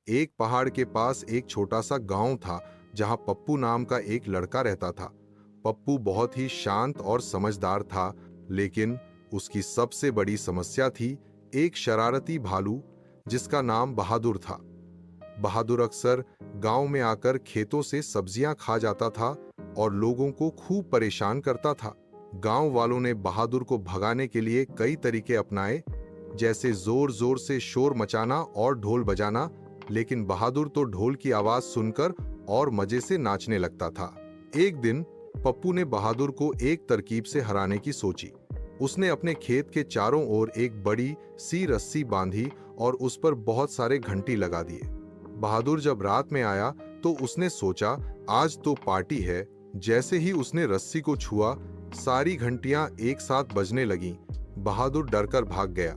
एक पहाड़ के पास एक छोटा सा गांव था जहां पप्पू नाम का एक लड़का रहता था। पप्पू बहुत ही शांत और समझदार था, लेकिन उसकी सबसे बड़ी समस्या थी एक शरारती भालू जिसका नाम बहादुर था। बहादुर अक्सर गांव में आकर खेतों से सब्जियां खा जाता था और लोगों को खूब परेशान करता था। गांव वालों ने बहादुर को भगाने के लिए कई तरीके अपनाए, जैसे जोर जोर से शोर मचाना और ढोल बजाना, लेकिन बहादुर तो ढोल की आवाज सुनकर और मजे से नाचने लगता था। एक दिन पप्पू ने बहादुर को एक तरकीब से हराने की सोची। उसने अपने खेत के चारों ओर एक बड़ी सी रस्सी बांधी और उस पर बहुत सारे घंटी लगा दिए। बहादुर जब रात में आया तो उसने सोचा आज तो पार्टी है। जैसे ही उसने रस्सी को छुआ, सारी घंटियां एक साथ बजने लगीं। बहादुर डरकर भाग गया।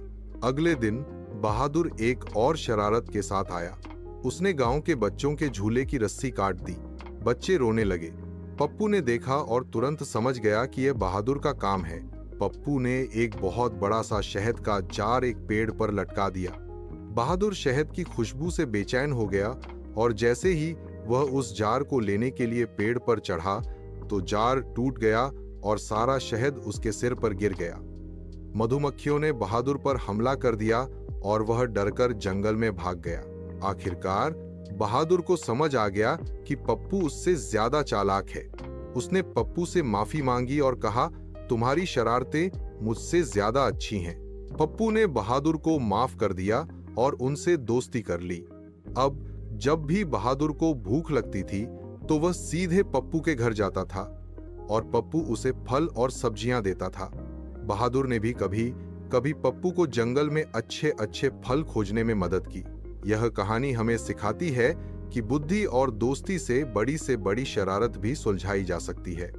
अगले दिन बहादुर एक और शरारत के साथ आया। उसने गांव के बच्चों के झूले की रस्सी काट दी। बच्चे रोने लगे। पप्पू ने देखा और तुरंत समझ गया कि यह बहादुर का काम है। पप्पू ने एक बहुत बड़ा सा शहद का जार एक पेड़ पर लटका दिया। बहादुर शहद की खुशबू से बेचैन हो गया और जैसे ही वह उस जार को लेने के लिए पेड़ पर चढ़ा तो जार टूट गया और सारा शहद उसके सिर पर गिर गया। मधुमक्खियों ने बहादुर पर हमला कर दिया और वह डरकर जंगल में भाग गया। आखिरकार बहादुर को समझ आ गया कि पप्पू उससे ज्यादा चालाक है। उसने पप्पू से माफी मांगी और कहा, तुम्हारी शरारतें मुझसे ज्यादा अच्छी हैं। पप्पू ने बहादुर को माफ कर दिया और उनसे दोस्ती कर ली। अब जब भी बहादुर को भूख लगती थी तो वह सीधे पप्पू के घर जाता था और पप्पू उसे फल और सब्जियां देता था। बहादुर ने भी कभी कभी पप्पू को जंगल में अच्छे अच्छे फल खोजने में मदद की। यह कहानी हमें सिखाती है कि बुद्धि और दोस्ती से बड़ी शरारत भी सुलझाई जा सकती है।